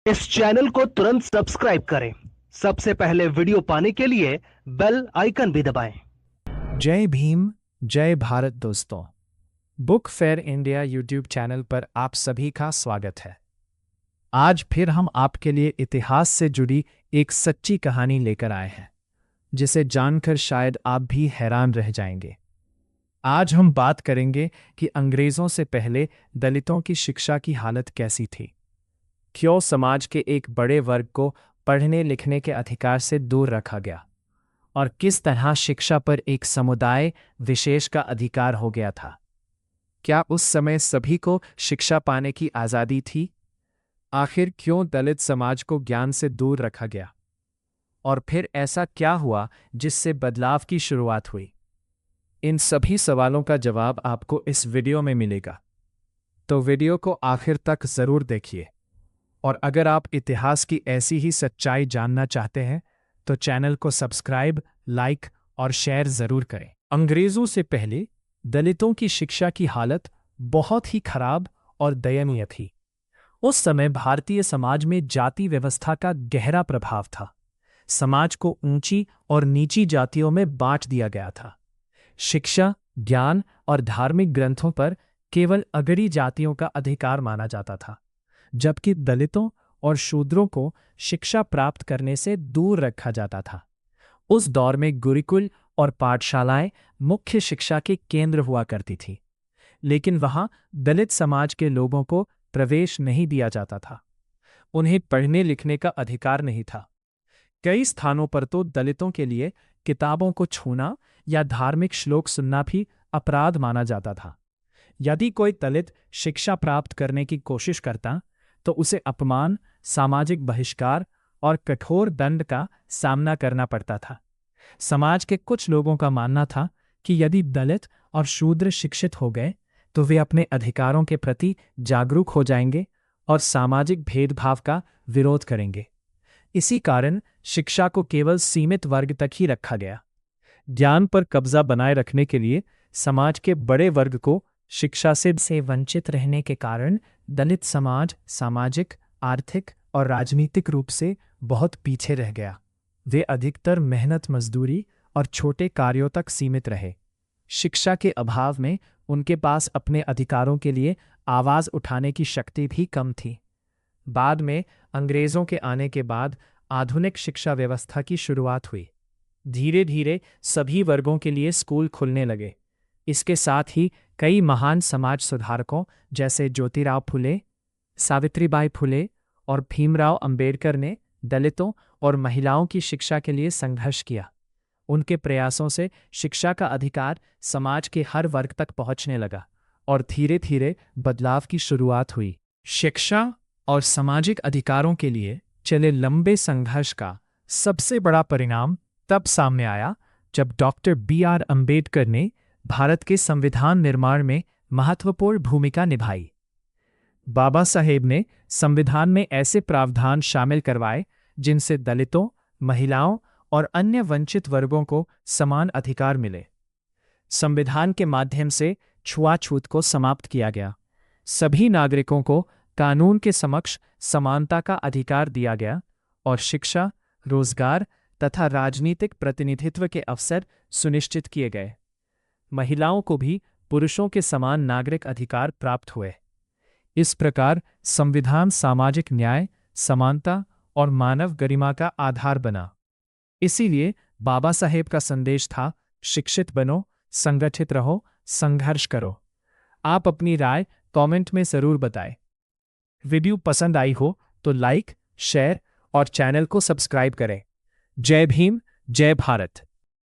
इस चैनल को तुरंत सब्सक्राइब करें। सबसे पहले वीडियो पाने के लिए बेल आइकन भी दबाएं। जय भीम, जय भारत दोस्तों। Book fair India YouTube channel पर आप सभी का स्वागत है। आज फिर हम आपके लिए इतिहास से जुड़ी एक सच्ची कहानी लेकर आए हैं, जिसे जानकर शायद आप भी हैरान रह जाएंगे। आज हम बात करेंगे कि अंग्रेज़ों से पहले दलितों की शिक्षा की हालत कैसी थी, क्यों समाज के एक बड़े वर्ग को पढ़ने लिखने के अधिकार से दूर रखा गया, और किस तरह शिक्षा पर एक समुदाय विशेष का अधिकार हो गया था। क्या उस समय सभी को शिक्षा पाने की आज़ादी थी? आखिर क्यों दलित समाज को ज्ञान से दूर रखा गया, और फिर ऐसा क्या हुआ जिससे बदलाव की शुरुआत हुई? इन सभी सवालों का जवाब आपको इस वीडियो में मिलेगा, तो वीडियो को आखिर तक ज़रूर देखिए। और अगर आप इतिहास की ऐसी ही सच्चाई जानना चाहते हैं तो चैनल को सब्सक्राइब, लाइक और शेयर ज़रूर करें। अंग्रेज़ों से पहले दलितों की शिक्षा की हालत बहुत ही खराब और दयनीय थी। उस समय भारतीय समाज में जाति व्यवस्था का गहरा प्रभाव था। समाज को ऊंची और नीची जातियों में बांट दिया गया था। शिक्षा, ज्ञान और धार्मिक ग्रंथों पर केवल अगड़ी जातियों का अधिकार माना जाता था, जबकि दलितों और शूद्रों को शिक्षा प्राप्त करने से दूर रखा जाता था। उस दौर में गुरुकुल और पाठशालाएं मुख्य शिक्षा के केंद्र हुआ करती थी, लेकिन वहां दलित समाज के लोगों को प्रवेश नहीं दिया जाता था। उन्हें पढ़ने लिखने का अधिकार नहीं था। कई स्थानों पर तो दलितों के लिए किताबों को छूना या धार्मिक श्लोक सुनना भी अपराध माना जाता था। यदि कोई दलित शिक्षा प्राप्त करने की कोशिश करता तो उसे अपमान, सामाजिक बहिष्कार और कठोर दंड का सामना करना पड़ता था। समाज के कुछ लोगों का मानना था कि यदि दलित और शूद्र शिक्षित हो गए तो वे अपने अधिकारों के प्रति जागरूक हो जाएंगे और सामाजिक भेदभाव का विरोध करेंगे। इसी कारण शिक्षा को केवल सीमित वर्ग तक ही रखा गया। ज्ञान पर कब्जा बनाए रखने के लिए समाज के बड़े वर्ग को शिक्षा से वंचित रहने के कारण दलित समाज सामाजिक, आर्थिक और राजनीतिक रूप से बहुत पीछे रह गया। वे अधिकतर मेहनत मजदूरी और छोटे कार्यों तक सीमित रहे। शिक्षा के अभाव में उनके पास अपने अधिकारों के लिए आवाज़ उठाने की शक्ति भी कम थी। बाद में अंग्रेज़ों के आने के बाद आधुनिक शिक्षा व्यवस्था की शुरुआत हुई। धीरे धीरे सभी वर्गों के लिए स्कूल खुलने लगे। इसके साथ ही कई महान समाज सुधारकों जैसे ज्योतिराव फुले, सावित्रीबाई फुले और भीमराव अंबेडकर ने दलितों और महिलाओं की शिक्षा के लिए संघर्ष किया। उनके प्रयासों से शिक्षा का अधिकार समाज के हर वर्ग तक पहुंचने लगा और धीरे धीरे बदलाव की शुरुआत हुई। शिक्षा और सामाजिक अधिकारों के लिए चले लंबे संघर्ष का सबसे बड़ा परिणाम तब सामने आया जब डॉक्टर बी.आर. अंबेडकर ने भारत के संविधान निर्माण में महत्वपूर्ण भूमिका निभाई। बाबा साहेब ने संविधान में ऐसे प्रावधान शामिल करवाए जिनसे दलितों, महिलाओं और अन्य वंचित वर्गों को समान अधिकार मिले। संविधान के माध्यम से छुआछूत को समाप्त किया गया। सभी नागरिकों को कानून के समक्ष समानता का अधिकार दिया गया और शिक्षा, रोजगार तथा राजनीतिक प्रतिनिधित्व के अवसर सुनिश्चित किए गए। महिलाओं को भी पुरुषों के समान नागरिक अधिकार प्राप्त हुए। इस प्रकार संविधान सामाजिक न्याय, समानता और मानव गरिमा का आधार बना। इसीलिए बाबा साहेब का संदेश था, शिक्षित बनो, संगठित रहो, संघर्ष करो। आप अपनी राय कमेंट में ज़रूर बताएं। वीडियो पसंद आई हो तो लाइक, शेयर और चैनल को सब्सक्राइब करें। जय भीम, जय भारत।